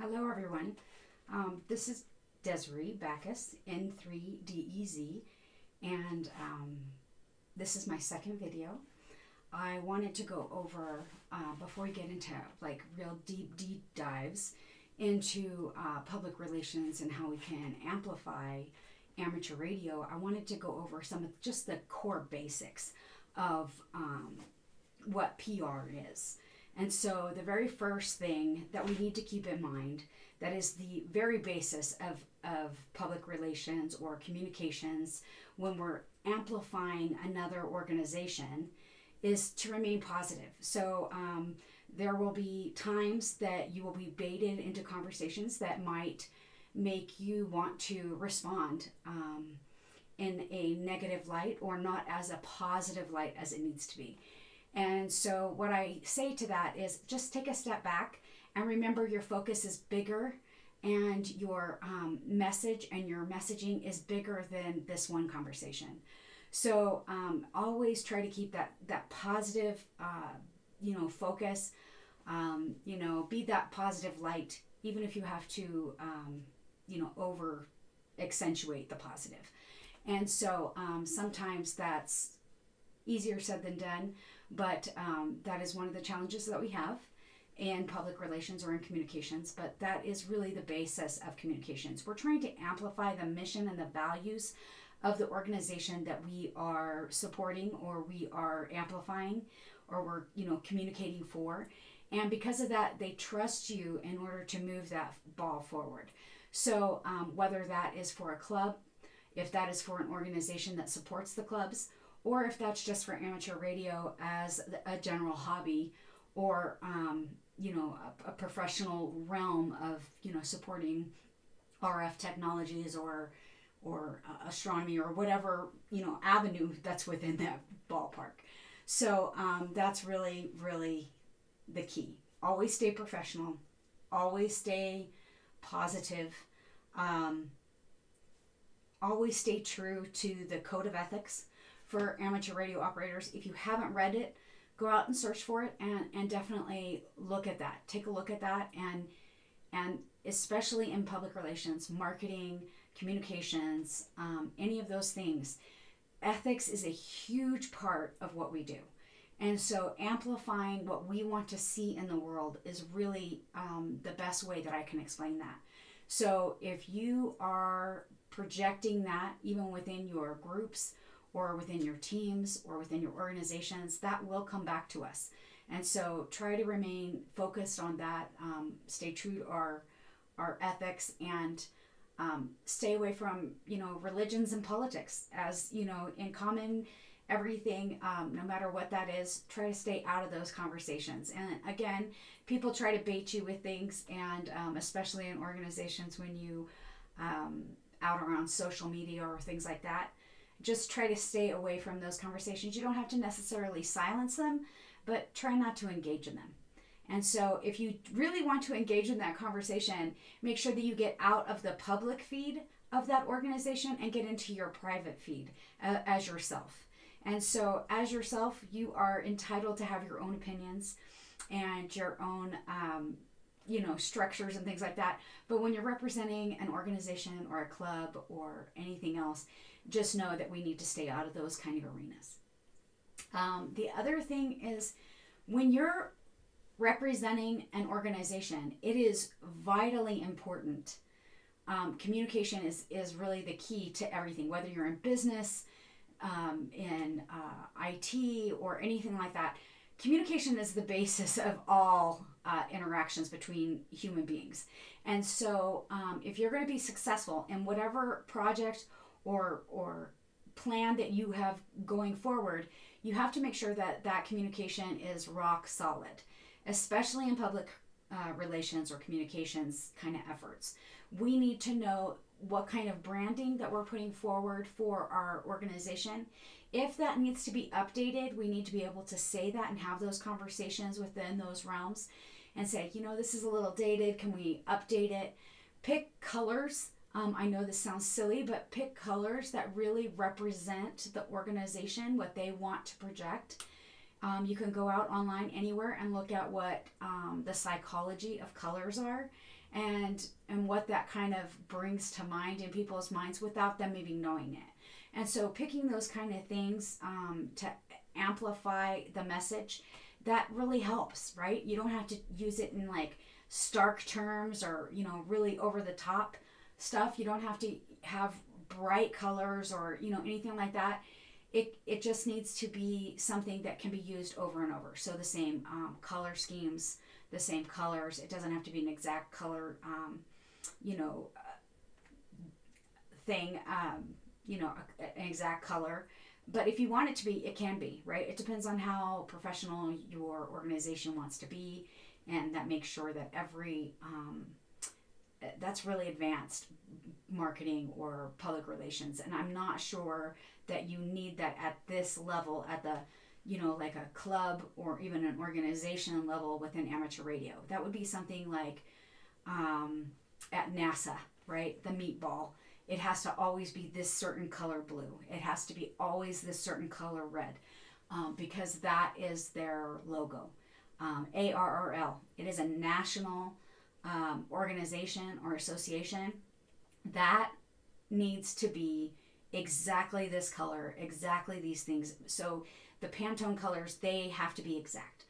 Hello, everyone. This is Desiree Baccus, N3DEZ, and this is my second video. I wanted to go over, before we get into like real deep dives into public relations and how we can amplify amateur radio, I wanted to go over some of just the core basics of what PR is. And so the very first thing that we need to keep in mind, that is the very basis of public relations or communications when we're amplifying another organization, is to remain positive. So there will be times that you will be baited into conversations that might make you want to respond in a negative light or not as a positive light as it needs to be. And so what I say to that is just take a step back and remember your focus is bigger and your message and your messaging is bigger than this one conversation. So always try to keep that positive, focus, be that positive light, even if you have to, over accentuate the positive. And so sometimes that's easier said than done. But that is one of the challenges that we have in public relations or in communications. But that is really the basis of communications. We're trying to amplify the mission and the values of the organization that we are supporting or we are amplifying or we're communicating for. And because of that, they trust you in order to move that ball forward. So whether that is for a club, if that is for an organization that supports the clubs, or if that's just for amateur radio as a general hobby, or a professional realm of supporting RF technologies or astronomy or whatever avenue that's within that ballpark. So that's really the key. Always stay professional. Always stay positive. Always stay true to the code of ethics for amateur radio operators. If you haven't read it, go out and search for it and definitely look at that. Take a look at that and especially in public relations, marketing, communications, any of those things. Ethics is a huge part of what we do. And so amplifying what we want to see in the world is really the best way that I can explain that. So if you are projecting that even within your groups or within your teams or within your organizations, that will come back to us. And so try to remain focused on that, stay true to our ethics, and stay away from, religions and politics. As, in common everything, no matter what that is, try to stay out of those conversations. And again, people try to bait you with things, and especially in organizations when you out around social media or things like that, just try to stay away from those conversations. You don't have to necessarily silence them, but try not to engage in them. And so if you really want to engage in that conversation, make sure that you get out of the public feed of that organization and get into your private feed as yourself. And so as yourself, you are entitled to have your own opinions and your own structures and things like that. But when you're representing an organization or a club or anything else, just know that we need to stay out of those kind of arenas. The other thing is, when you're representing an organization, it is vitally important. Communication is really the key to everything, whether you're in business, in IT, or anything like that. Communication is the basis of all interactions between human beings. And so if you're going to be successful in whatever project or plan that you have going forward, you have to make sure that communication is rock solid, especially in public relations or communications kind of efforts. We need to know what kind of branding that we're putting forward for our organization. If that needs to be updated, we need to be able to say that and have those conversations within those realms and say, this is a little dated. Can we update it? Pick colors. I know this sounds silly, but pick colors that really represent the organization, what they want to project. You can go out online anywhere and look at what the psychology of colors are and what that kind of brings to mind in people's minds without them even knowing it. And so picking those kind of things to amplify the message, that really helps, right? You don't have to use it in like stark terms or, you know, really over the top stuff. You don't have to have bright colors or, you know, anything like that. It just needs to be something that can be used over and over. So the same color schemes, the same colors. It doesn't have to be an exact color, you know, thing, you know, an exact color. But if you want it to be, it can be, right? It depends on how professional your organization wants to be, and that makes sure that that's really advanced marketing or public relations. And I'm not sure that you need that at this level, at the, you know, like a club or even an organization level within amateur radio. That would be something like at NASA, right? The meatball. It has to always be this certain color blue. It has to be always this certain color red, because that is their logo. ARRL. It is a national organization or association that needs to be exactly this color, exactly these things. So the Pantone colors, they have to be exact.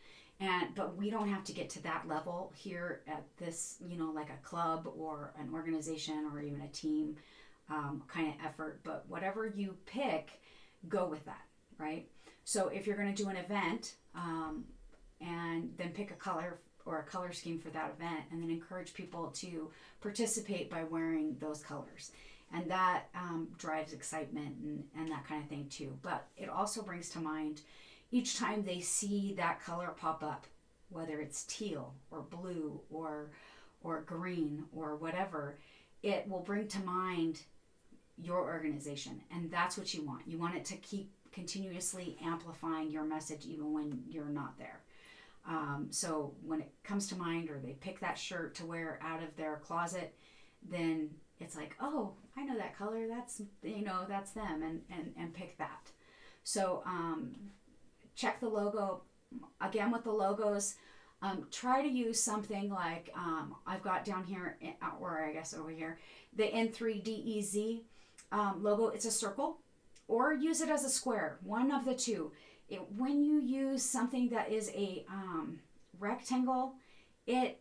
But we don't have to get to that level here at this, you know, like a club or an organization or even a team kind of effort. But whatever you pick, go with that, right? So if you're going to do an event, and then pick a color or a color scheme for that event, and then encourage people to participate by wearing those colors. And that drives excitement and that kind of thing too. But it also brings to mind each time they see that color pop up, whether it's teal or blue or green or whatever, it will bring to mind your organization. And that's what you want. You want it to keep continuously amplifying your message even when you're not there. So when it comes to mind, or they pick that shirt to wear out of their closet, then it's like, oh, I know that color. That's, you know, that's them, and pick that. So check the logo. Again, with the logos, try to use something like I've got down here, or I guess over here, the N3DEZ logo. It's a circle, or use it as a square. One of the two. When you use something that is a rectangle, it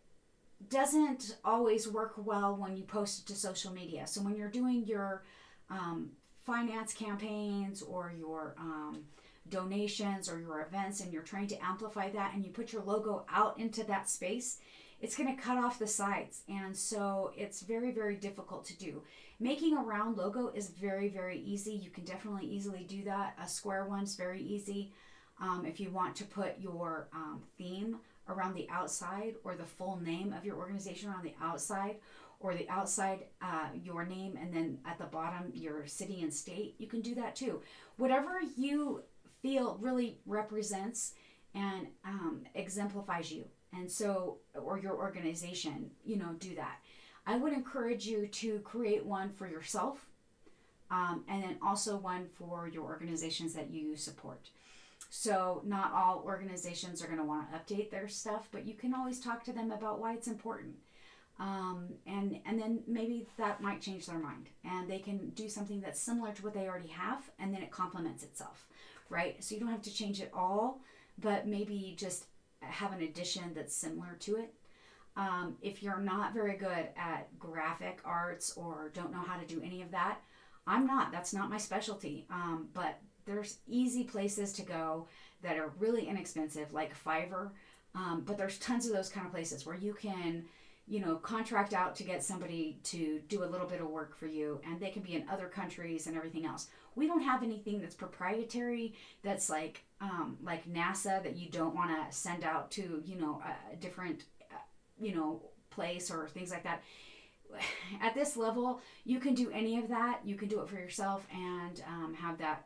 doesn't always work well when you post it to social media. So when you're doing your finance campaigns or your donations or your events, and you're trying to amplify that, and you put your logo out into that space, it's going to cut off the sides. And so it's very, very difficult to do. Making a round logo is very, very easy. You can definitely easily do that. A square one's very easy. If you want to put your theme around the outside, or the full name of your organization around the outside, or the outside your name, and then at the bottom your city and state, you can do that too. Whatever you feel really represents and exemplifies you, and so, or your organization, you know, do that. I would encourage you to create one for yourself, and then also one for your organizations that you support. So not all organizations are going to want to update their stuff, but you can always talk to them about why it's important. And then maybe that might change their mind, and they can do something that's similar to what they already have, and then it complements itself, right? So you don't have to change it all, but maybe just have an addition that's similar to it. If you're not very good at graphic arts or don't know how to do any of that, that's not my specialty. But there's easy places to go that are really inexpensive, like Fiverr. But there's tons of those kind of places where you can, you know, contract out to get somebody to do a little bit of work for you, and they can be in other countries and everything else. We don't have anything that's proprietary, that's like NASA, that you don't want to send out to, you know, a different, you know, place or things like that. At this level, you can do any of that. You can do it for yourself and have that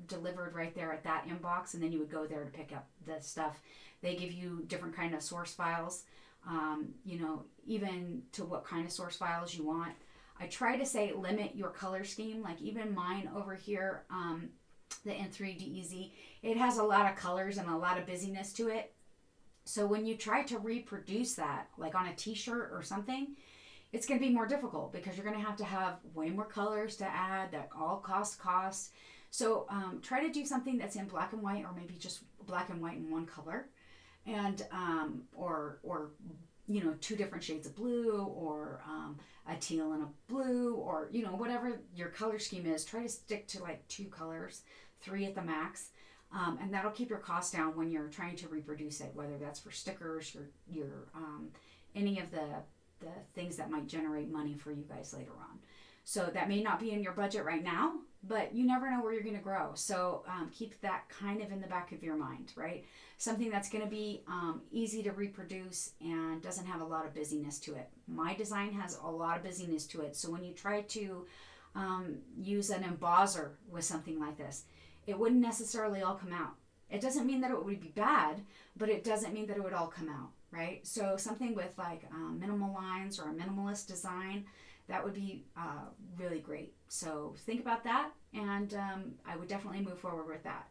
delivered right there at that inbox, and then you would go there to pick up the stuff. They give you different kind of source files, you know, even to what kind of source files you want. I try to say limit your color scheme. Like even mine over here, the N3DEZ, it has a lot of colors and a lot of busyness to it. So when you try to reproduce that, like on a t-shirt or something, it's going to be more difficult because you're going to have way more colors to add that all cost. So try to do something that's in black and white, or maybe just black and white in one color, and or two different shades of blue, or a teal and a blue, or whatever your color scheme is. Try to stick to like 2 colors, 3 at the max. And that'll keep your costs down when you're trying to reproduce it, whether that's for stickers, your any of the things that might generate money for you guys later on. So that may not be in your budget right now, but you never know where you're going to grow. So keep that kind of in the back of your mind, right? Something that's going to be easy to reproduce and doesn't have a lot of busyness to it. My design has a lot of busyness to it. So when you try to use an embosser with something like this, it wouldn't necessarily all come out. It doesn't mean that it would be bad, but it doesn't mean that it would all come out, right? So something with like minimal lines or a minimalist design, that would be really great. So think about that, and I would definitely move forward with that.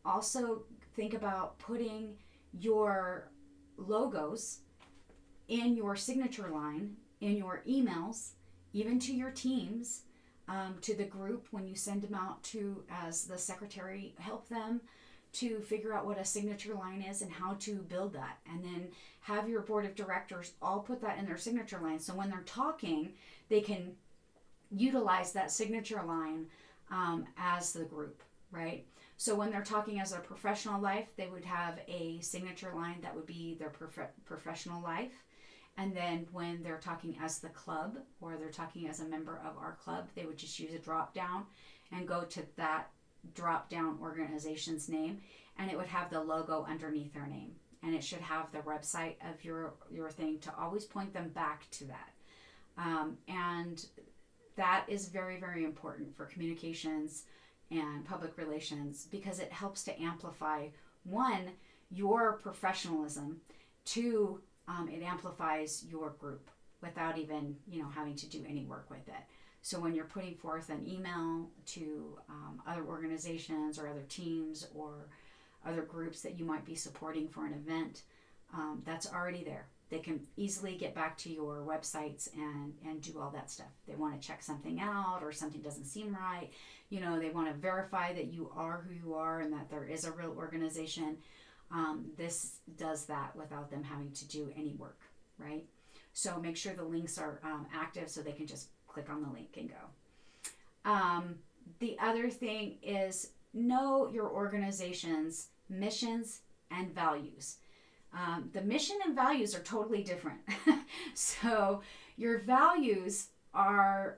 Also think about putting your logos in your signature line, in your emails, even to your teams, to the group when you send them out to, as the secretary, help them to figure out what a signature line is and how to build that. And then have your board of directors all put that in their signature line. So when they're talking, they can utilize that signature line as the group, right? So when they're talking as a professional life, they would have a signature line that would be their professional life. And then when they're talking as the club, or they're talking as a member of our club, they would just use a drop down and go to that drop down organization's name, and it would have the logo underneath their name, and it should have the website of your thing to always point them back to that. And that is very, very important for communications and public relations, because it helps to amplify, 1, your professionalism, 2, it amplifies your group without even having to do any work with it. So when you're putting forth an email to other organizations or other teams or other groups that you might be supporting for an event, that's already there. They can easily get back to your websites and do all that stuff. They want to check something out, or something doesn't seem right. They want to verify that you are who you are and that there is a real organization. This does that without them having to do any work, right? So make sure the links are active so they can just click on the link and go. The other thing is, know your organization's missions and values. The mission and values are totally different. So your values are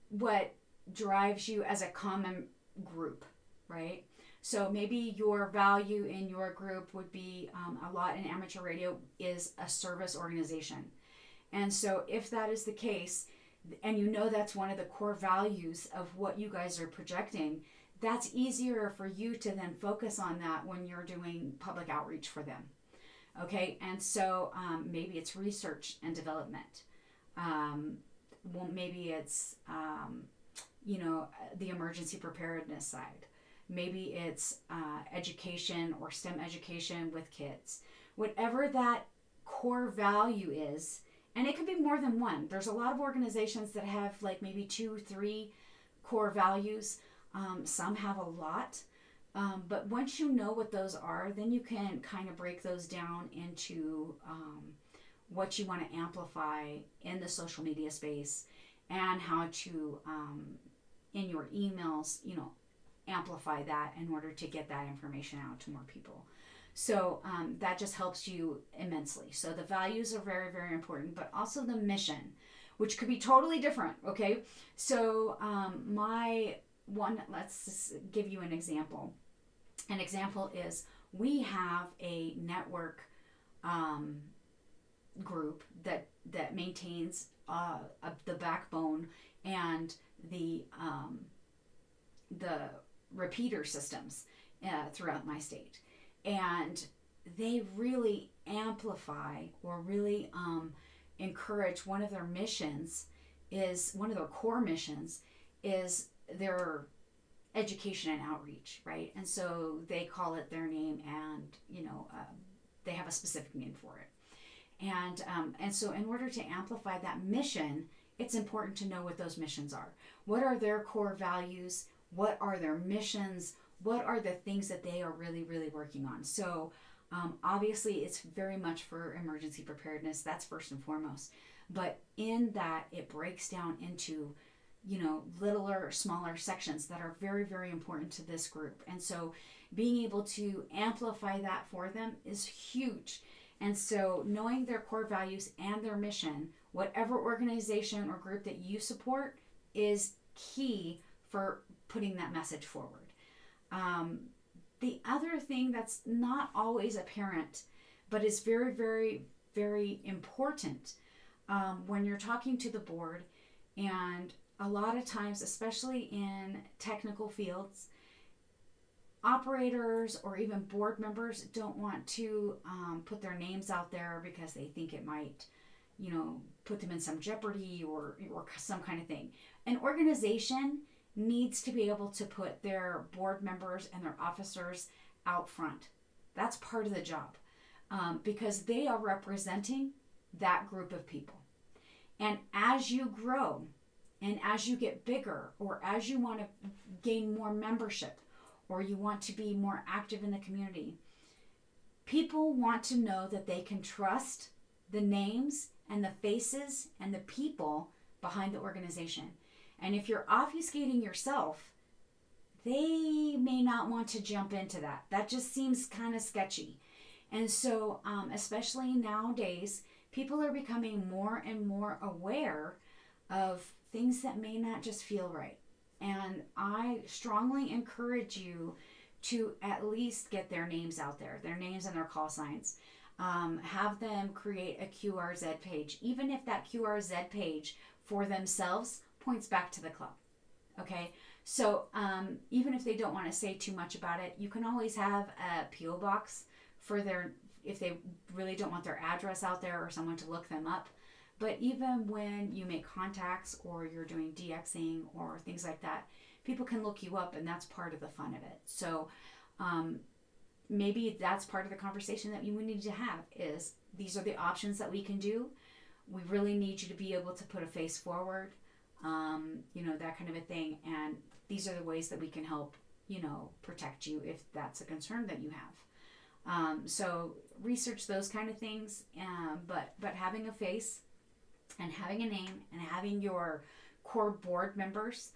what drives you as a common group, right? So maybe your value in your group would be, a lot in amateur radio, is a service organization. And so if that is the case, and that's one of the core values of what you guys are projecting, that's easier for you to then focus on that when you're doing public outreach for them. Okay, and so maybe it's research and development. Maybe it's, the emergency preparedness side. Maybe it's education or STEM education with kids. Whatever that core value is, and it could be more than one. There's a lot of organizations that have like maybe 2, 3 core values. Some have a lot. But once you know what those are, then you can kind of break those down into what you want to amplify in the social media space, and how to, in your emails, amplify that in order to get that information out to more people. So that just helps you immensely. So the values are very, very important, but also the mission, which could be totally different, okay? So let's just give you an example. An example is, we have a network group that maintains the backbone and the repeater systems throughout my state. And they really amplify, or really encourage, one of their core missions is their education and outreach, right? And so they call it their name, and they have a specific name for it. And so in order to amplify that mission, it's important to know what those missions are. What are their core values? What are their missions? What are the things that they are really, really working on? So obviously it's very much for emergency preparedness. That's first and foremost. But in that, it breaks down into, littler, smaller sections that are very, very important to this group. And so being able to amplify that for them is huge. And so knowing their core values and their mission, whatever organization or group that you support, is key for putting that message forward. The other thing that's not always apparent, but is very, very, very important when you're talking to the board, and a lot of times, especially in technical fields, operators or even board members don't want to put their names out there because they think it might, put them in some jeopardy or some kind of thing. An organization needs to be able to put their board members and their officers out front. That's part of the job because they are representing that group of people. And as you grow and as you get bigger, or as you want to gain more membership, or you want to be more active in the community, people want to know that they can trust the names and the faces and the people behind the organization. And if you're obfuscating yourself, they may not want to jump into that. That just seems kind of sketchy. And so, especially nowadays, people are becoming more and more aware of things that may not just feel right. And I strongly encourage you to at least get their names out there, their names and their call signs. Have them create a QRZ page, even if that QRZ page for themselves points back to the club. Okay, so even if they don't want to say too much about it, you can always have a P.O. box for their, if they really don't want their address out there or someone to look them up. But even when you make contacts or you're doing DXing or things like that, people can look you up, and that's part of the fun of it. So maybe that's part of the conversation that you need to have is, these are the options that we can do. We really need you to be able to put a face forward, that kind of a thing. And these are the ways that we can help, protect you if that's a concern that you have. So research those kind of things, but having a face and having a name and having your core board members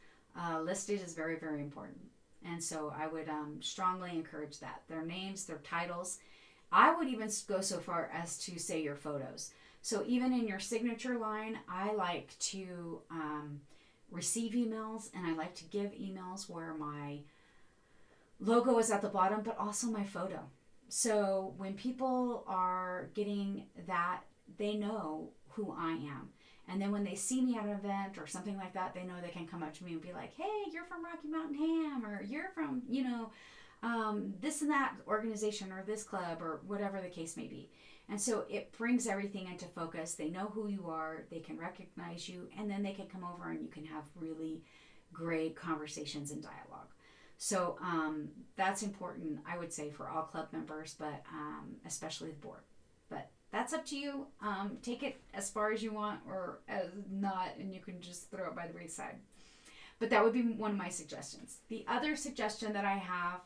listed is very, very important. And so I would strongly encourage that. Their names, their titles. I would even go so far as to say your photos. So even in your signature line, I like to receive emails, and I like to give emails where my logo is at the bottom, but also my photo. So when people are getting that, they know who I am. And then when they see me at an event or something like that, they know they can come up to me and be like, hey, you're from Rocky Mountain Ham, or you're from, this and that organization or this club or whatever the case may be. And so it brings everything into focus. They know who you are, they can recognize you, and then they can come over and you can have really great conversations and dialogue. So that's important, I would say, for all club members, but especially the board. But that's up to you. Take it as far as you want or as not, and you can just throw it by the wayside. But that would be one of my suggestions. The other suggestion that I have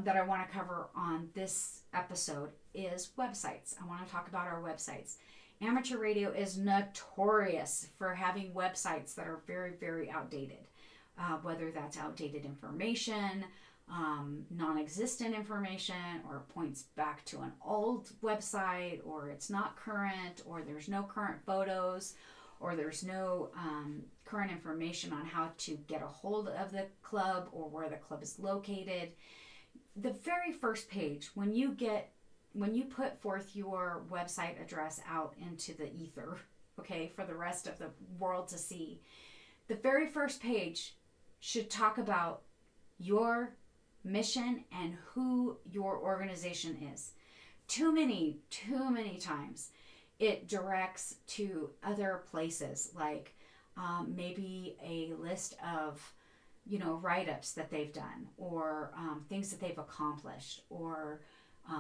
that I want to cover on this episode is websites. I want to talk about our websites. Amateur radio is notorious for having websites that are very, very outdated. Whether that's outdated information, non-existent information, or points back to an old website, or it's not current, or there's no current photos, or there's no current information on how to get a hold of the club or where the club is located. The very first page, when you put forth your website address out into the ether, okay, for the rest of the world to see, the very first page should talk about your mission and who your organization is. Too many times it directs to other places, like maybe a list of write-ups that they've done, or things that they've accomplished, or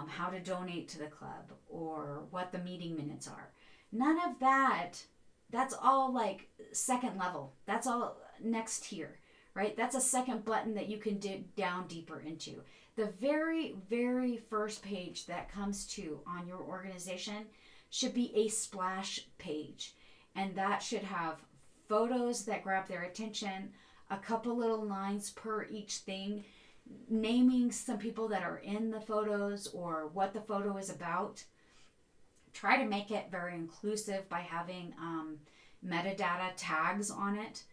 how to donate to the club, or what the meeting minutes are. None of that. That's all like second level. That's all next tier, right? That's a second button that you can dig down deeper into. The very, very first page that comes to on your organization should be a splash page. And that should have photos that grab their attention, a couple little lines per each thing, naming some people that are in the photos or what the photo is about. Try to make it very inclusive by having metadata tags on it,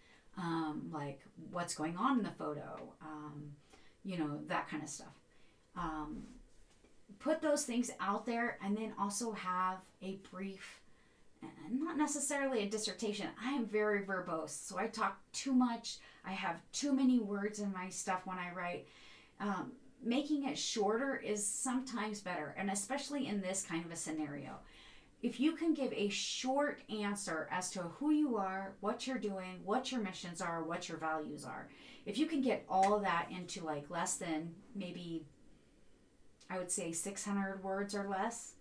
like what's going on in the photo, that kind of stuff. Put those things out there, and then also have a brief, not necessarily a dissertation. I am very verbose, so I talk too much. I have too many words in my stuff when I write. Making it shorter is sometimes better, and especially in this kind of a scenario. If you can give a short answer as to who you are, what you're doing, what your missions are, what your values are, if you can get all that into like less than maybe, I would say 600 words or less,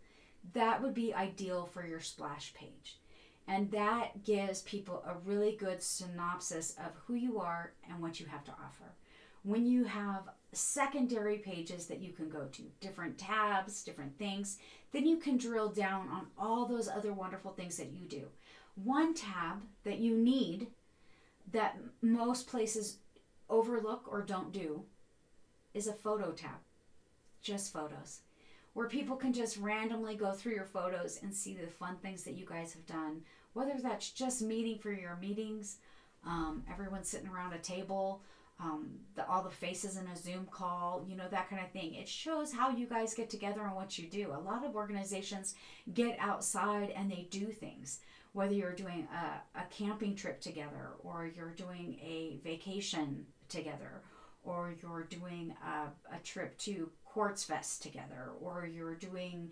that would be ideal for your splash page. And that gives people a really good synopsis of who you are and what you have to offer. When you have secondary pages that you can go to, different tabs, different things, then you can drill down on all those other wonderful things that you do. One tab that you need that most places overlook or don't do is a photo tab. Just photos. Where people can just randomly go through your photos and see the fun things that you guys have done. Whether that's just meeting for your meetings, everyone sitting around a table, all the faces in a Zoom call, that kind of thing. It shows how you guys get together and what you do. A lot of organizations get outside and they do things. Whether you're doing a camping trip together, or you're doing a vacation together, or you're doing a trip to Quartz Fest together, or you're doing,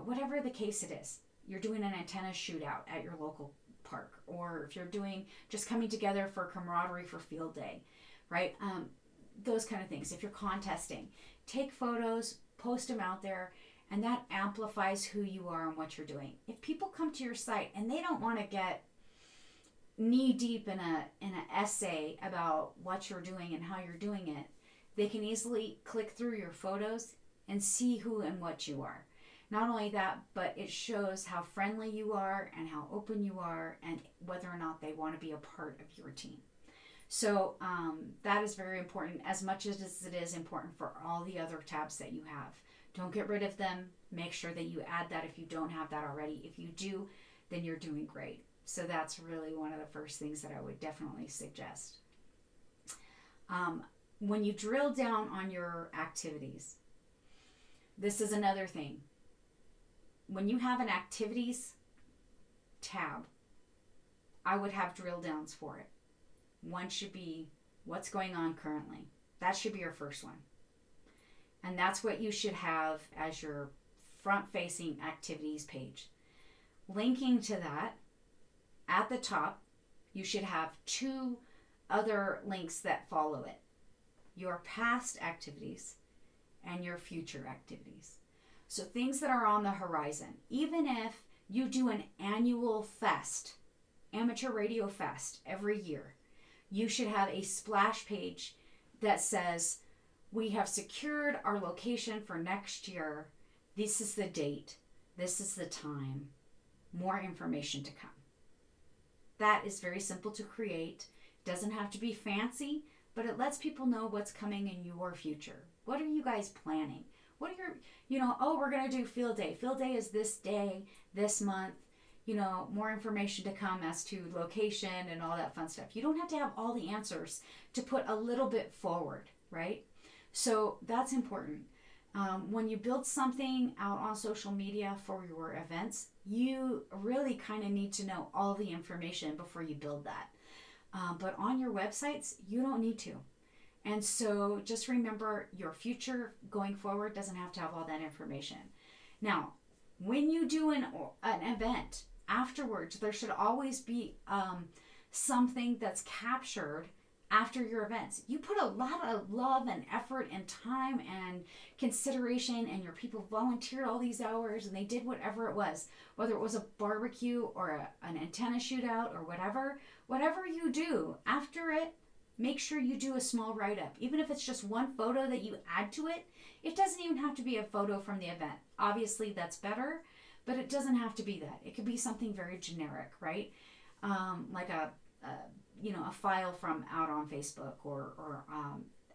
whatever the case it is. You're doing an antenna shootout at your local park, or if you're doing just coming together for camaraderie for field day, right? Those kind of things. If you're contesting, take photos, post them out there, and that amplifies who you are and what you're doing. If people come to your site and they don't want to get knee deep in an essay about what you're doing and how you're doing it, they can easily click through your photos and see who and what you are. Not only that, but it shows how friendly you are and how open you are, and whether or not they want to be a part of your team. So that is very important, as much as it is important for all the other tabs that you have. Don't get rid of them. Make sure that you add that if you don't have that already. If you do, then you're doing great. So that's really one of the first things that I would definitely suggest. When you drill down on your activities, this is another thing. When you have an activities tab, I would have drill downs for it. One should be what's going on currently. That should be your first one. And that's what you should have as your front-facing activities page. Linking to that, at the top, you should have two other links that follow it. Your past activities and your future activities. So things that are on the horizon. Even if you do an annual fest, amateur radio fest every year, you should have a splash page that says, we have secured our location for next year. This is the date. This is the time. More information to come. That is very simple to create. Doesn't have to be fancy, but it lets people know what's coming in your future. What are you guys planning? What are your, we're going to do field day. Field day is this day, this month. More information to come as to location and all that fun stuff. You don't have to have all the answers to put a little bit forward, right? So that's important. When you build something out on social media for your events, you really kind of need to know all the information before you build that. But on your websites, you don't need to. And so just remember, your future going forward doesn't have to have all that information. Now, when you do an event, afterwards, there should always be something that's captured after your events. You put a lot of love and effort and time and consideration, and your people volunteered all these hours and they did whatever it was, whether it was a barbecue or an antenna shootout or whatever you do after it. Make sure you do a small write-up, even if it's just one photo that you add to it. It doesn't even have to be a photo from the event. Obviously that's better, but it doesn't have to be that. It could be something very generic, right? Like a file from out on Facebook or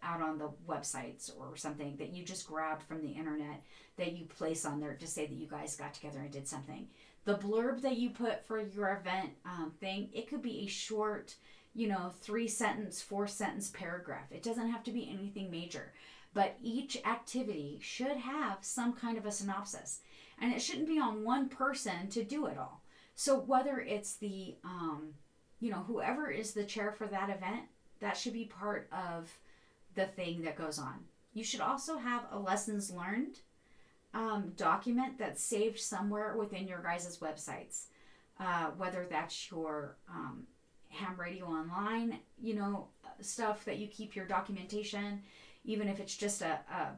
out on the websites or something that you just grabbed from the internet that you place on there to say that you guys got together and did something. The blurb that you put for your event thing, it could be a short, 3-sentence, 4-sentence paragraph. It doesn't have to be anything major, but each activity should have some kind of a synopsis, and it shouldn't be on one person to do it all. So whether it's the whoever is the chair for that event, that should be part of the thing that goes on. You should also have a lessons learned document that's saved somewhere within your guys' websites, whether that's your ham radio online, stuff that you keep your documentation, even if it's just a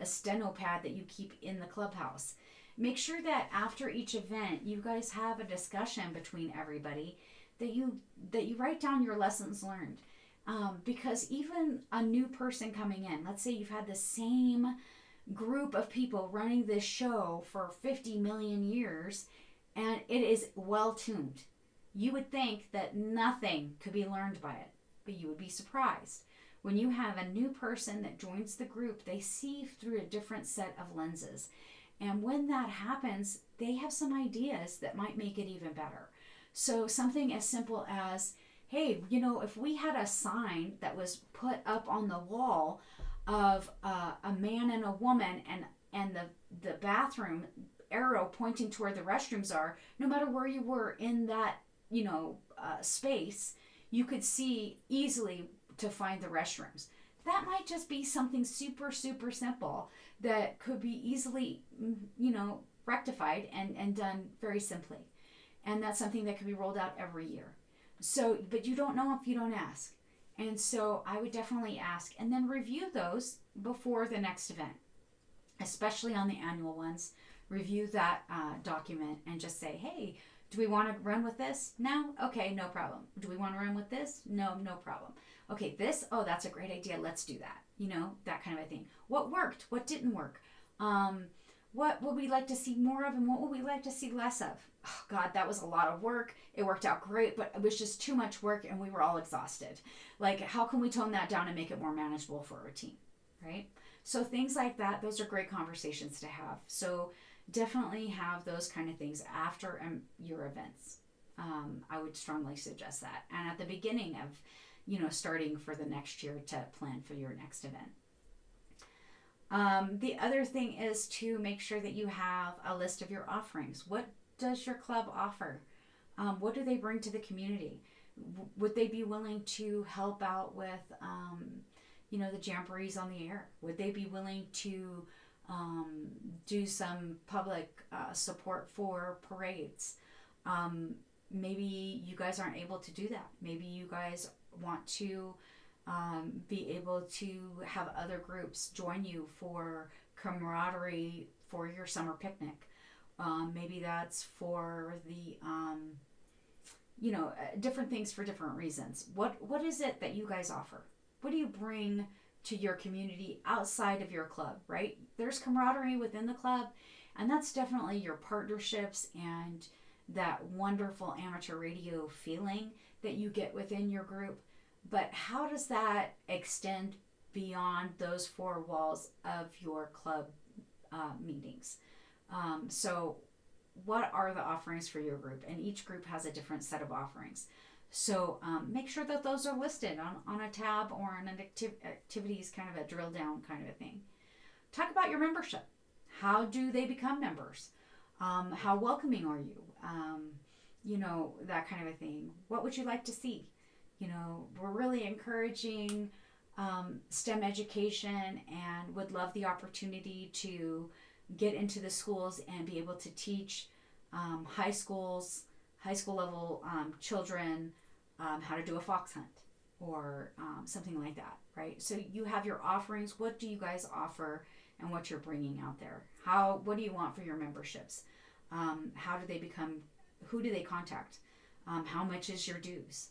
steno pad that you keep in the clubhouse. Make sure that after each event, you guys have a discussion between everybody, that you write down your lessons learned. Because even a new person coming in, let's say you've had the same group of people running this show for 50 million years, and it is well tuned. You would think that nothing could be learned by it, but you would be surprised. When you have a new person that joins the group, they see through a different set of lenses. And when that happens, they have some ideas that might make it even better. So something as simple as, hey, if we had a sign that was put up on the wall of a man and a woman and the bathroom arrow pointing to where the restrooms are, no matter where you were in that, space, you could see easily to find the restrooms. That might just be something super, super simple that could be easily, rectified and done very simply. And that's something that could be rolled out every year. So, but you don't know if you don't ask. And so I would definitely ask, and then review those before the next event, especially on the annual ones. Review that document and just say, hey, do we want to run with this? No? Okay, no problem. Do we want to run with this? No, no problem. Okay, this, oh, that's a great idea. Let's do that. That kind of a thing. What worked? What didn't work? What would we like to see more of, and what would we like to see less of? Oh, God, that was a lot of work. It worked out great, but it was just too much work and we were all exhausted. Like, how can we tone that down and make it more manageable for our team, right? So things like that, those are great conversations to have. So definitely have those kind of things after your events. I would strongly suggest that. And at the beginning of, starting for the next year to plan for your next event. The other thing is to make sure that you have a list of your offerings. What does your club offer? What do they bring to the community? Would they be willing to help out with, the jamborees on the air? Would they be willing to do some public support for parades? Maybe you guys aren't able to do that. Maybe you guys want to be able to have other groups join you for camaraderie for your summer picnic. Maybe that's for the, different things for different reasons. What is it that you guys offer? What do you bring to your community outside of your club, right? There's camaraderie within the club, and that's definitely your partnerships and that wonderful amateur radio feeling that you get within your group. But how does that extend beyond those four walls of your club meetings? So what are the offerings for your group? And each group has a different set of offerings. So make sure that those are listed on a tab or on an activities, kind of a drill down kind of a thing. Talk about your membership. How do they become members? How welcoming are you? That kind of a thing. What would you like to see? We're really encouraging STEM education and would love the opportunity to get into the schools and be able to teach high school level children how to do a fox hunt. or something like that, right? So you have your offerings. What do you guys offer, and what you're bringing out there? What do you want for your memberships? How do they become? Who do they contact? How much is your dues?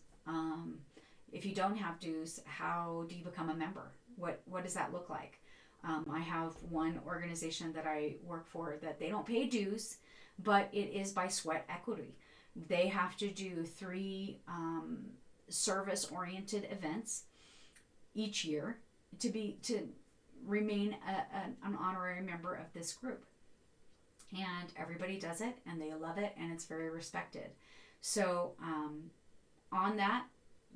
If you don't have dues, how do you become a member? What does that look like? I have one organization that I work for that they don't pay dues, but it is by sweat equity. They have to do 3 service-oriented events each year to remain an honorary member of this group. And everybody does it, and they love it, and it's very respected. So on that,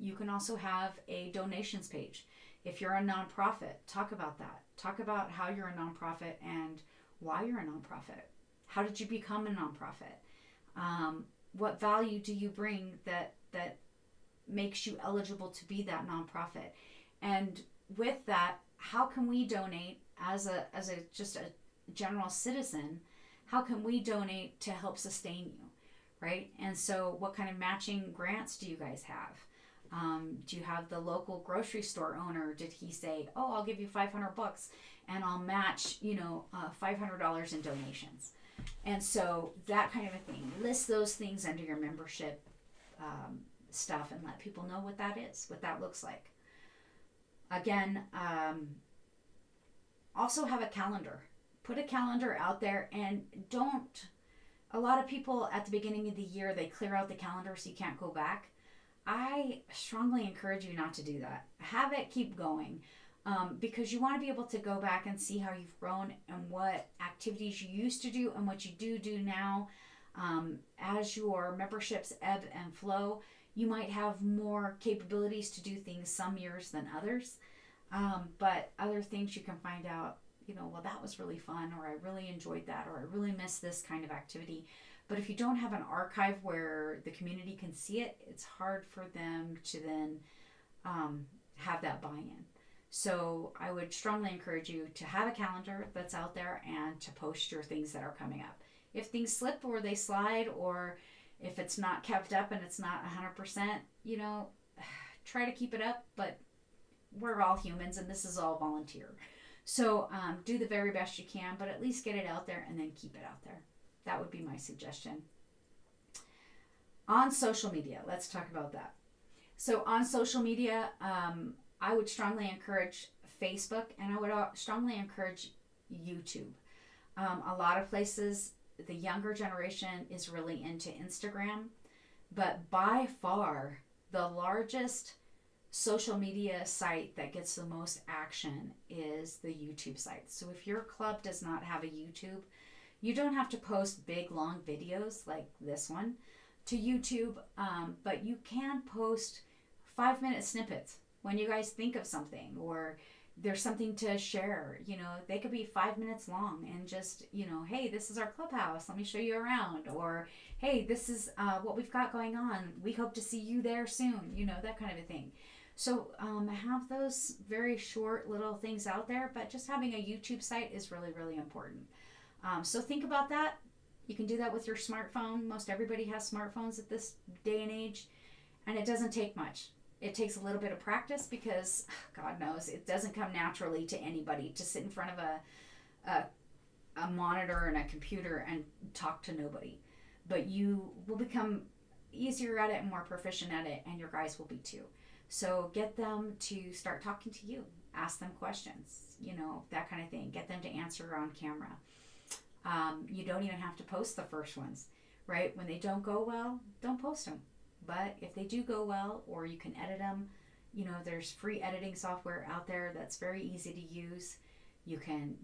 you can also have a donations page. If you're a nonprofit, talk about that. Talk about how you're a nonprofit and why you're a nonprofit. How did you become a nonprofit? What value do you bring that makes you eligible to be that nonprofit? And with that, how can we donate as a just a general citizen? How can we donate to help sustain you, right? And so what kind of matching grants do you guys have? Do you have the local grocery store owner? Did he say, oh, I'll give you $500 and I'll match, $500 in donations? And so that kind of a thing. List those things under your membership stuff and let people know what that is, what that looks like. Again, also have a calendar. Put a calendar out there, and a lot of people at the beginning of the year, they clear out the calendar so you can't go back. I strongly encourage you not to do that. Have it keep going, because you want to be able to go back and see how you've grown and what activities you used to do and what you do now. As your memberships ebb and flow, you might have more capabilities to do things some years than others, but other things you can find out, well, that was really fun, or I really enjoyed that, or I really missed this kind of activity. But if you don't have an archive where the community can see it, it's hard for them to then have that buy-in. So I would strongly encourage you to have a calendar that's out there and to post your things that are coming up. If things slip or they slide, or if it's not kept up and it's not 100%, try to keep it up, but we're all humans and this is all volunteer. So do the very best you can, but at least get it out there and then keep it out there. That would be my suggestion. On social media, let's talk about that. So on social media, I would strongly encourage Facebook, and I would strongly encourage YouTube. A lot of places, the younger generation is really into Instagram, but by far the largest social media site that gets the most action is the YouTube site. So if your club does not have a YouTube, you don't have to post big long videos like this one to YouTube, but you can post 5-minute snippets when you guys think of something, or there's something to share. They could be 5 minutes long and just, hey, this is our clubhouse, let me show you around, or hey, this is what we've got going on, we hope to see you there soon, that kind of a thing. So have those very short little things out there, but just having a YouTube site is really, really important. So think about that. You can do that with your smartphone. Most everybody has smartphones at this day and age, and it doesn't take much. It takes a little bit of practice because, God knows, it doesn't come naturally to anybody to sit in front of a monitor and a computer and talk to nobody. But you will become easier at it and more proficient at it, and your guys will be too. So get them to start talking to you. Ask them questions, that kind of thing. Get them to answer on camera. You don't even have to post the first ones, right? When they don't go well, don't post them. But if they do go well, or you can edit them, there's free editing software out there that's very easy to use. You can,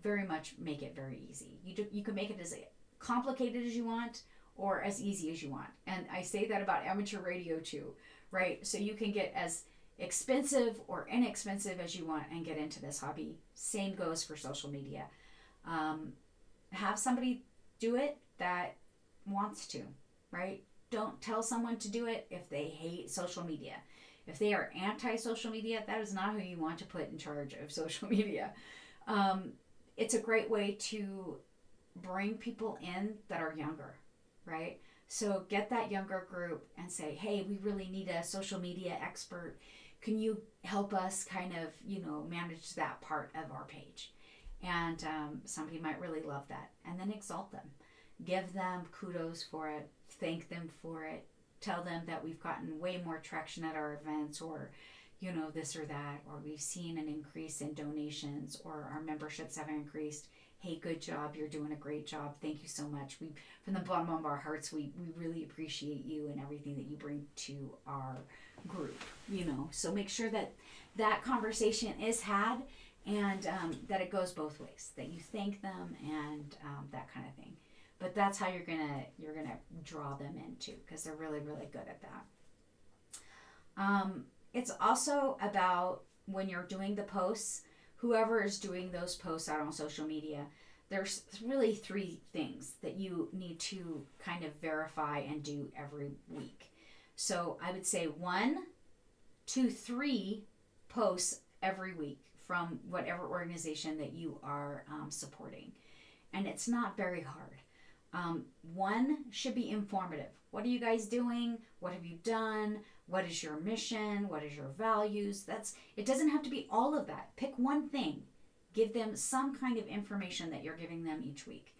very much make it very easy. You can make it as complicated as you want or as easy as you want. And I say that about amateur radio too, right? So you can get as expensive or inexpensive as you want and get into this hobby. Same goes for social media. Have somebody do it that wants to, right? Don't tell someone to do it if they hate social media. If they are anti-social media, that is not who you want to put in charge of social media. It's a great way to bring people in that are younger, right? So get that younger group and say, hey, we really need a social media expert. Can you help us kind of, manage that part of our page? And somebody might really love that. And then exalt them. Give them kudos for it. Thank them for it. Tell them that we've gotten way more traction at our events, or this or that, or we've seen an increase in donations, or our memberships have increased. Hey, good job. You're doing a great job. Thank you so much. We, from the bottom of our hearts, we really appreciate you and everything that you bring to our group, So make sure that conversation is had, and that it goes both ways, that you thank them and that kind of thing. But that's how you're gonna draw them in too, because they're really, really good at that. It's also about when you're doing the posts, whoever is doing those posts out on social media, there's really 3 things that you need to kind of verify and do every week. So I would say 1, 2, 3 posts every week from whatever organization that you are supporting. And it's not very hard. 1 should be informative. What are you guys doing? What have you done? What is your mission? What is your values? It doesn't have to be all of that. Pick one thing. Give them some kind of information that you're giving them each week.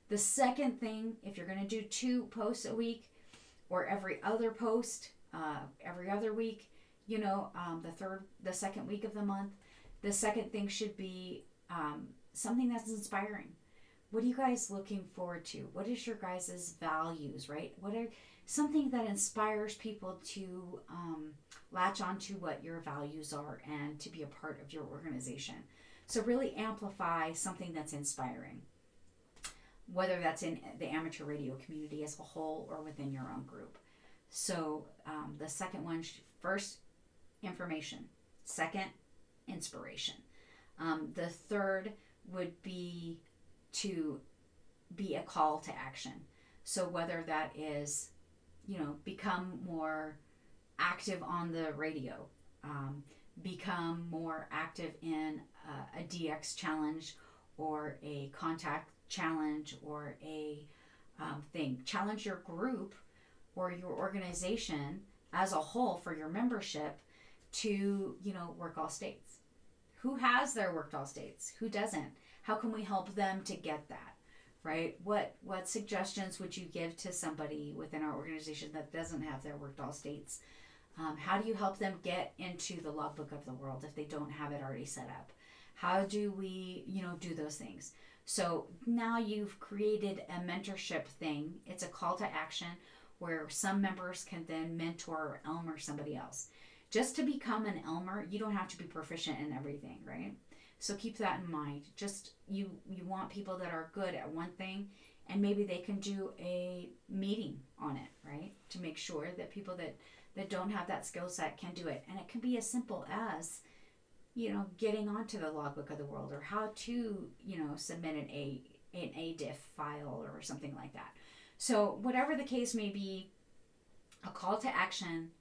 The second thing, if you're going to do 2 posts a week, or every other post, every other week, the second week of the month, the second thing should be something that's inspiring. What are you guys looking forward to? What is your guys' values, right? What are something that inspires people to latch onto what your values are and to be a part of your organization? So really amplify something that's inspiring, whether that's in the amateur radio community as a whole or within your own group. So the second one, first, information. Second, inspiration. The third would be to be a call to action. So whether that is, become more active on the radio, become more active in a DX challenge or a contact challenge or a thing. Challenge your group or your organization as a whole for your membership to, work all states. Who has their worked all states? Who doesn't? How can we help them to get that? Right? What suggestions would you give to somebody within our organization that doesn't have their worked all states? How do you help them get into the logbook of the world if they don't have it already set up? How do we, do those things? So now you've created a mentorship thing. It's a call to action where some members can then mentor or Elmer somebody else. Just to become an Elmer, you don't have to be proficient in everything, right? So keep that in mind. Just you want people that are good at one thing, and maybe they can do a meeting on it, right? To make sure that people that don't have that skill set can do it. And it can be as simple as, getting onto the logbook of the world, or how to, submit an ADIF file or something like that. So whatever the case may be, a call to action,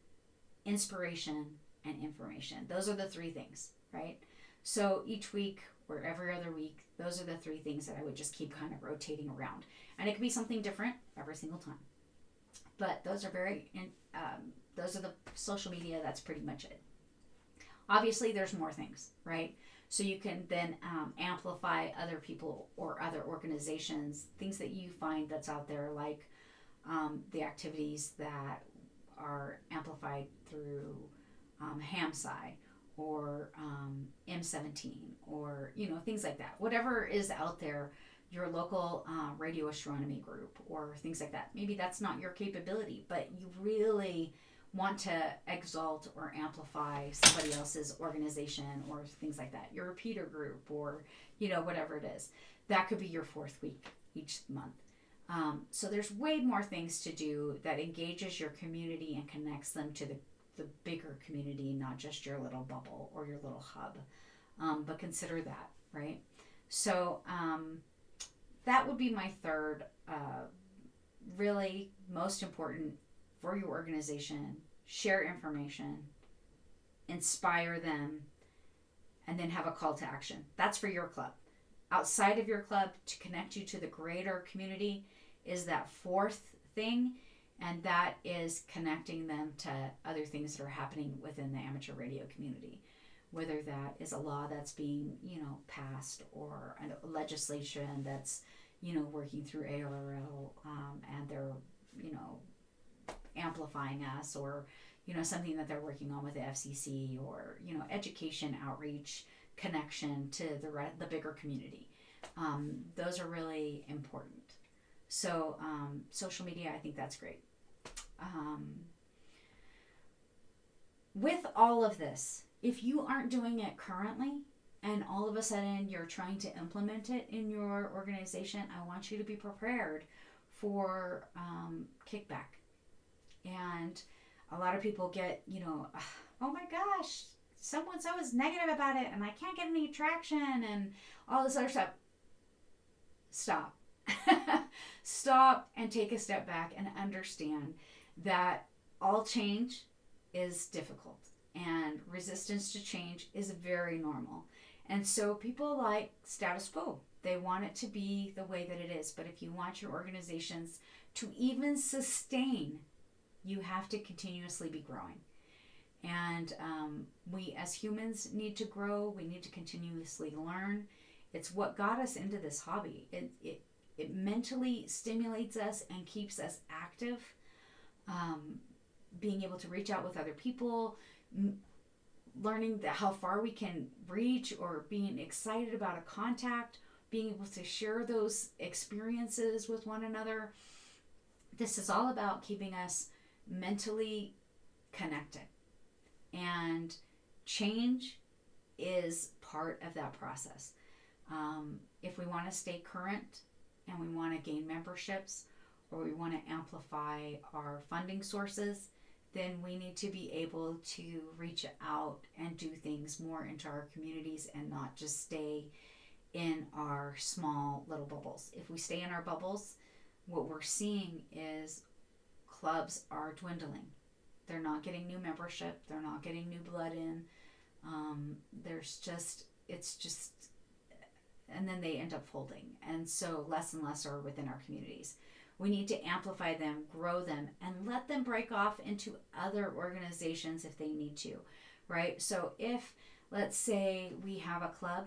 inspiration, and information. Those are the 3 things, right? So each week or every other week, those are the 3 things that I would just keep kind of rotating around. And it could be something different every single time. But those are those are the social media, that's pretty much it. Obviously, there's more things, right? So you can then amplify other people or other organizations, things that you find that's out there, like the activities that are amplified through HAMSI or M17 or, things like that. Whatever is out there, your local radio astronomy group or things like that. Maybe that's not your capability, but you really want to exalt or amplify somebody else's organization or things like that. Your repeater group or, whatever it is. That could be your 4th week each month. So there's way more things to do that engages your community and connects them to the bigger community, not just your little bubble or your little hub. But consider that, right? So that would be my third, really most important for your organization. Share information, inspire them, and then have a call to action. That's for your club. Outside of your club, to connect you to the greater community, is that 4th thing, And that is connecting them to other things that are happening within the amateur radio community, whether that is a law that's being, passed, or a legislation that's, working through ARRL, and they're, amplifying us, or, something that they're working on with the FCC, or, education, outreach, connection to the bigger community. Those are really important. So social media, I think that's great. With all of this, if you aren't doing it currently and all of a sudden you're trying to implement it in your organization, I want you to be prepared for kickback. And a lot of people get, oh my gosh, so-and-so is negative about it and I can't get any traction and all this other stuff. Stop. Stop and take a step back and understand that all change is difficult and resistance to change is very normal. And so people like status quo. They want it to be the way that it is. But if you want your organizations to even sustain, you have to continuously be growing. And we as humans need to grow. We need to continuously learn. It's what got us into this hobby. It mentally stimulates us and keeps us active. Being able to reach out with other people, learning how far we can reach, or being excited about a contact, being able to share those experiences with one another. This is all about keeping us mentally connected. And change is part of that process. If we want to stay current and we want to gain memberships, or we want to amplify our funding sources, then we need to be able to reach out and do things more into our communities and not just stay in our small little bubbles. If we stay in our bubbles, what we're seeing is clubs are dwindling. They're not getting new membership. They're not getting new blood in. And then they end up folding. And so less and less are within our communities. We need to amplify them, grow them, and let them break off into other organizations if they need to, right? So if, let's say, we have a club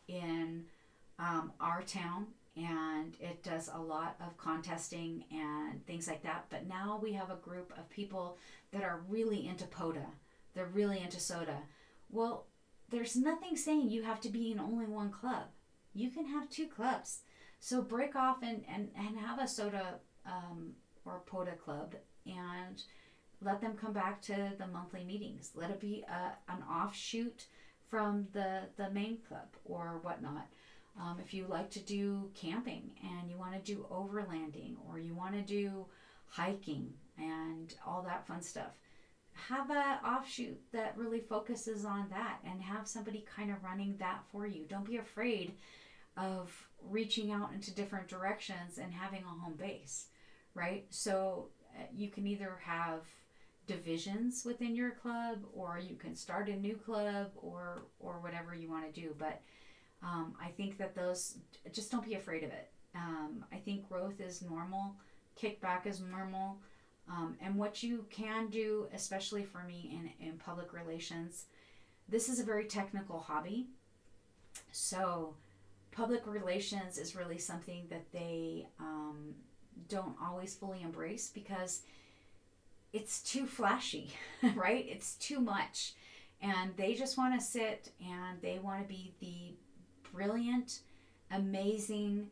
in our town and it does a lot of contesting and things like that, but now we have a group of people that are really into POTA, they're really into soda. Well, there's nothing saying you have to be in only one club. You can have two clubs. So break off and have a soda or POTA club and let them come back to the monthly meetings. Let it be an offshoot from the main club or whatnot. If you like to do camping and you want to do overlanding, or you want to do hiking and all that fun stuff, have an offshoot that really focuses on that and have somebody kind of running that for you. Don't be afraid of reaching out into different directions and having a home base, right? So you can either have divisions within your club, or you can start a new club, or whatever you want to do. But I think that those, just don't be afraid of it. I think growth is normal. Kickback is normal. And what you can do, especially for me in public relations, this is a very technical hobby. So public relations is really something that they don't always fully embrace because it's too flashy, right? It's too much. And they just want to sit and they want to be the brilliant, amazing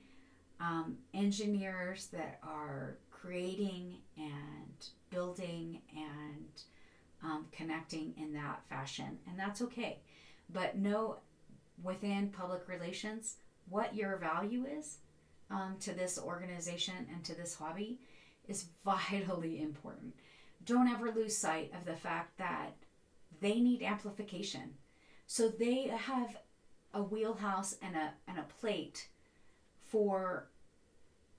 engineers that are creating and building and connecting in that fashion. And that's okay. But know within public relations what your value is to this organization and to this hobby is vitally important. Don't ever lose sight of the fact that they need amplification. So they have a wheelhouse and a plate for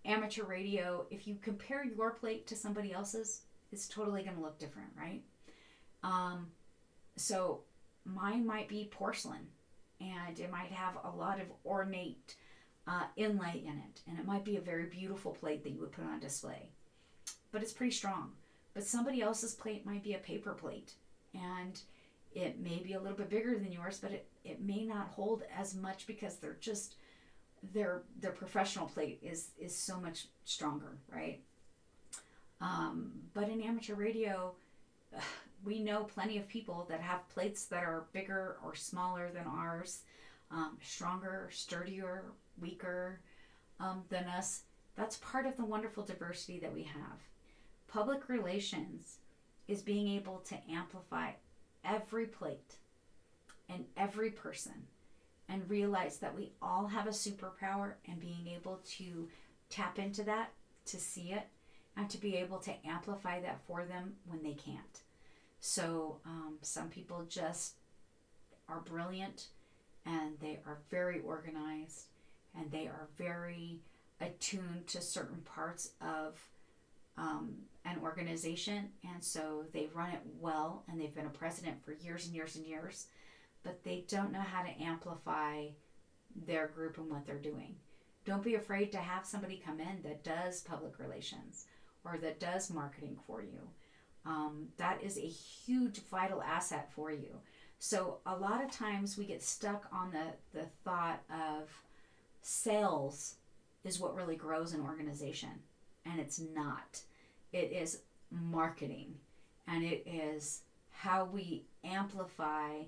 amateur radio. If you compare your plate to somebody else's, it's totally going to look different, right? So mine might be porcelain, and it might have a lot of ornate inlay in it, and it might be a very beautiful plate that you would put on display. but it's pretty strong. But somebody else's plate might be a paper plate, and it may be a little bit bigger than yours, but it may not hold as much because they're just their professional plate is so much stronger, right? But in amateur radio, we know plenty of people that have plates that are bigger or smaller than ours, stronger, sturdier, weaker than us. That's part of the wonderful diversity that we have. Public relations is being able to amplify every plate and every person and realize that we all have a superpower, and being able to tap into that, to see it, and to be able to amplify that for them when they can't. So some people just are brilliant, and they are very organized, and they are very attuned to certain parts of an organization, and so they run it well, and they've been a president for years and years and years, but they don't know how to amplify their group and what they're doing. Don't be afraid to have somebody come in that does public relations or that does marketing for you. That is a huge vital asset for you. So a lot of times we get stuck on the thought of sales is what really grows an organization, and it's not. It is marketing, and it is how we amplify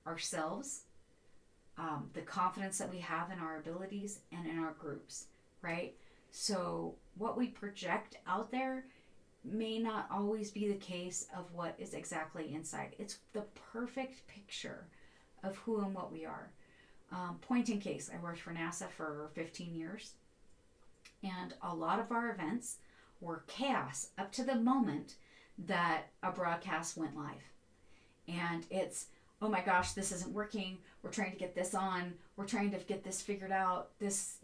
ourselves, the confidence that we have in our abilities and in our groups, right? So what we project out there may not always be the case of what is exactly inside. It's the perfect picture of who and what we are. Point in case, I worked for NASA for 15 years, and a lot of our events were chaos up to the moment that a broadcast went live. And it's, oh my gosh, this isn't working. We're trying to get this on. We're trying to get this figured out. This,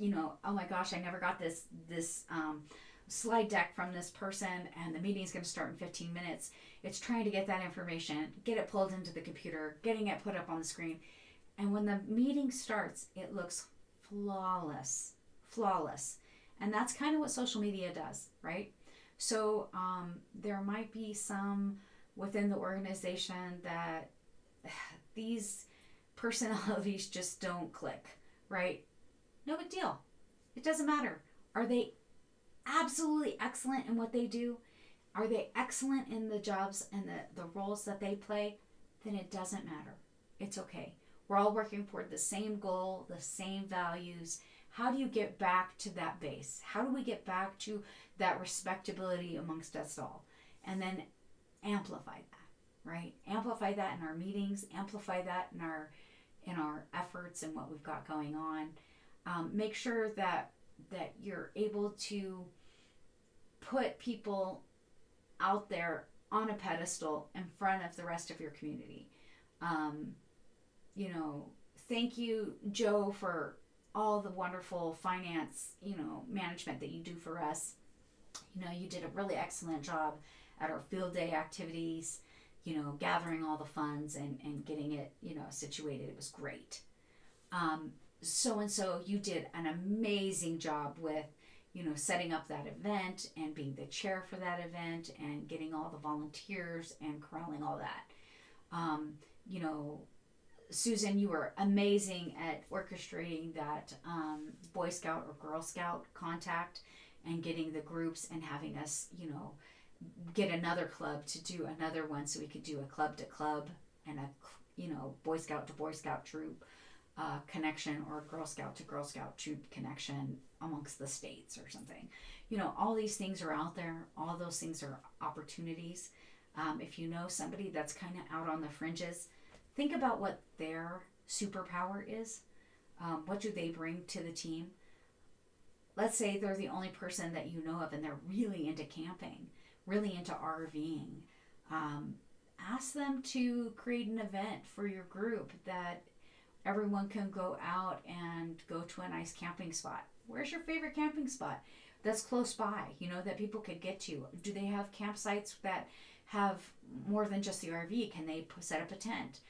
oh my gosh, I never got this slide deck from this person, and the meeting's going to start in 15 minutes. It's trying to get that information, get it pulled into the computer, getting it put up on the screen. And when the meeting starts, it looks flawless. And that's kind of what social media does, right? So there might be some within the organization that these personalities just don't click, right? No big deal. It doesn't matter. Are they absolutely excellent in what they do? Are they excellent in the jobs and the roles that they play? Then it doesn't matter. It's okay. We're all working toward the same goal, the same values. How do you get back to that base? How do we get back to that respectability amongst us all? And then amplify that, right? Amplify that in our meetings, amplify that in our efforts and what we've got going on. Make sure that you're able to put people out there on a pedestal in front of the rest of your community. Thank you, Joe, for all the wonderful finance, management that you do for us. You did a really excellent job at our field day activities, gathering all the funds and getting it, situated. It was great. So-and-so, you did an amazing job with, setting up that event and being the chair for that event and getting all the volunteers and corralling all that. Susan, you were amazing at orchestrating that Boy Scout or Girl Scout contact and getting the groups and having us, get another club to do another one so we could do a club to club and a, Boy Scout to Boy Scout troop connection or Girl Scout to Girl Scout troop connection amongst the states or something. All these things are out there. All those things are opportunities. If you know somebody that's kind of out on the fringes, think about what their superpower is. What do they bring to the team? Let's say they're the only person that you know of and they're really into camping, really into RVing. Ask them to create an event for your group that everyone can go out and go to a nice camping spot. Where's your favorite camping spot that's close by, that people could get to? Do they have campsites that have more than just the RV? Can they set up a tent?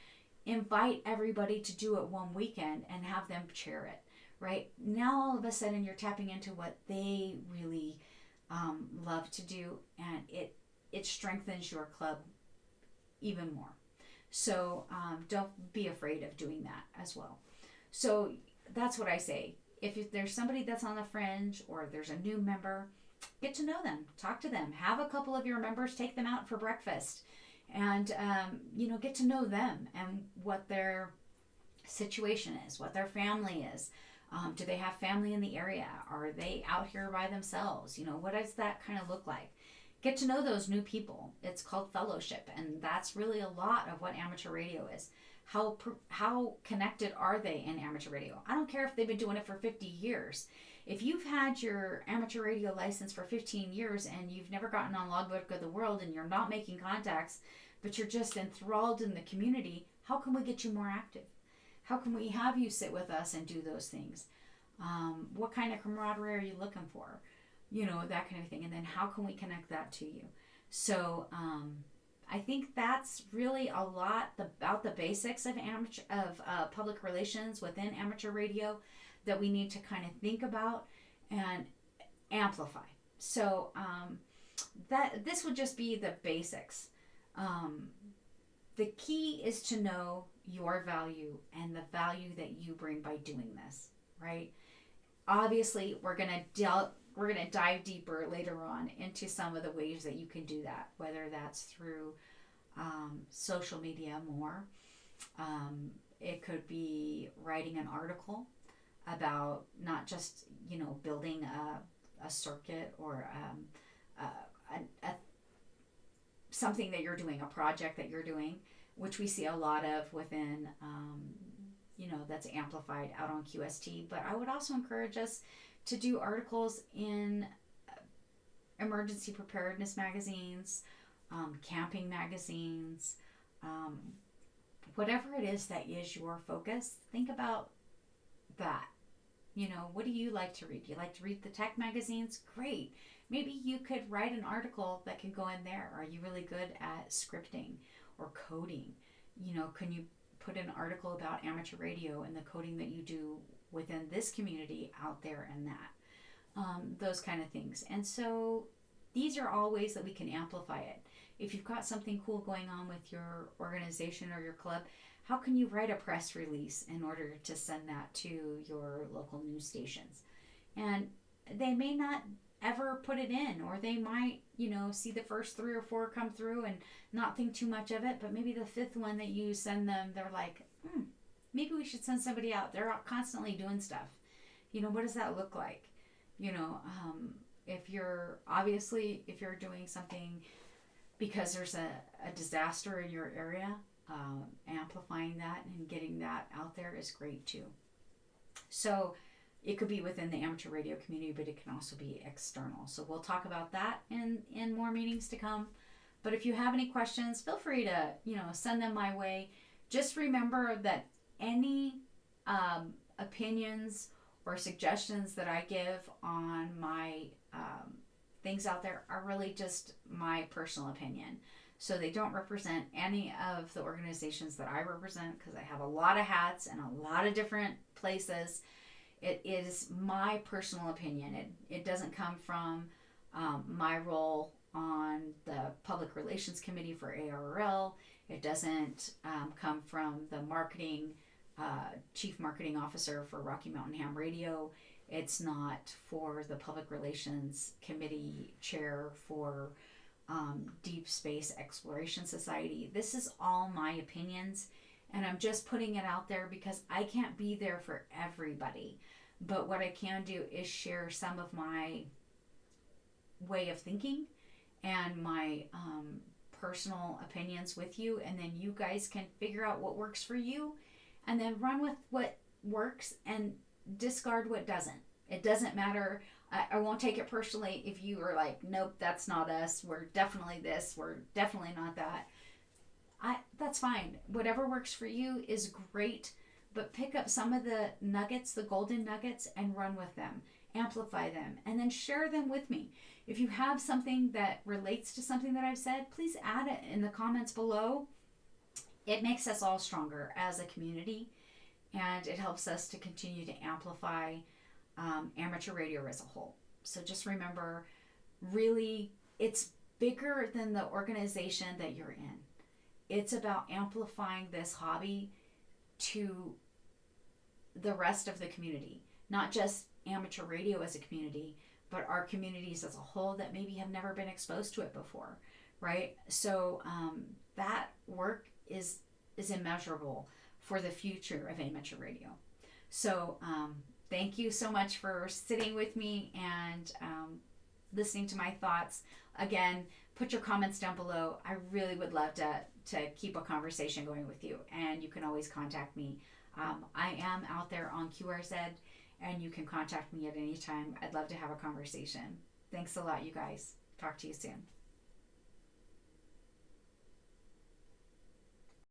Invite everybody to do it one weekend and have them chair it, right? Now all of a sudden you're tapping into what they really love to do, and it strengthens your club even more. So don't be afraid of doing that as well. So that's what I say. If there's somebody that's on the fringe or there's a new member, get to know them, talk to them, have a couple of your members, take them out for breakfast, and get to know them and what their situation is, what their family is. Do they have family in the area? Are they out here by themselves? What does that kind of look like? Get to know those new people. It's called fellowship, and that's really a lot of what amateur radio is. How connected are they in amateur radio? I don't care if they've been doing it for 50 years. If you've had your amateur radio license for 15 years and you've never gotten on Logbook of the World and you're not making contacts, but you're just enthralled in the community, how can we get you more active? How can we have you sit with us and do those things? What kind of camaraderie are you looking for? That kind of thing. And then how can we connect that to you? So I think that's really a lot about the basics of public relations within amateur radio that we need to kind of think about and amplify. So that this would just be the basics. The key is to know your value and the value that you bring by doing this, right? Obviously, we're gonna dive deeper later on into some of the ways that you can do that, whether that's through social media more. It could be writing an article about not just, building a circuit or something that you're doing, a project that you're doing, which we see a lot of within, that's amplified out on QST. But I would also encourage us to do articles in emergency preparedness magazines, camping magazines, whatever it is that is your focus. Think about that. What do you like to read? Do you like to read the tech magazines? Great. Maybe you could write an article that can go in there. Are you really good at scripting or coding? Can you put an article about amateur radio and the coding that you do within this community out there and that? Those kind of things. And so these are all ways that we can amplify it. If you've got something cool going on with your organization or your club, how can you write a press release in order to send that to your local news stations? And they may not ever put it in, or they might, see the first 3 or 4 come through and not think too much of it, but maybe the 5th one that you send them, they're like, maybe we should send somebody out. They're constantly doing stuff. What does that look like? If you're doing something because there's a disaster in your area, amplifying that and getting that out there is great too. So it could be within the amateur radio community, but it can also be external. So we'll talk about that in more meetings to come. But if you have any questions, feel free to, send them my way. Just remember that any opinions or suggestions that I give on my things out there are really just my personal opinion. So they don't represent any of the organizations that I represent, because I have a lot of hats and a lot of different places. It is my personal opinion. It doesn't come from my role on the Public Relations Committee for ARRL. It doesn't come from the Chief Marketing Officer for Rocky Mountain Ham Radio. It's not for the Public Relations Committee Chair for Deep Space Exploration Society. This is all my opinions, and I'm just putting it out there because I can't be there for everybody. But what I can do is share some of my way of thinking and my personal opinions with you, and then you guys can figure out what works for you and then run with what works and discard what doesn't. It doesn't matter. I won't take it personally if you are like, nope, that's not us. We're definitely this. We're definitely not that. That's fine. Whatever works for you is great, but pick up some of the nuggets, the golden nuggets, and run with them. Amplify them, and then share them with me. If you have something that relates to something that I've said, please add it in the comments below. It makes us all stronger as a community, and it helps us to continue to amplify amateur radio as a whole. So just remember, really, it's bigger than the organization that you're in. It's about amplifying this hobby to the rest of the community, not just amateur radio as a community, but our communities as a whole that maybe have never been exposed to it before, right? So that work is immeasurable for the future of amateur radio. So thank you so much for sitting with me and listening to my thoughts. Again, put your comments down below. I really would love to keep a conversation going with you, and you can always contact me. I am out there on QRZ, and you can contact me at any time. I'd love to have a conversation. Thanks a lot, you guys. Talk to you soon.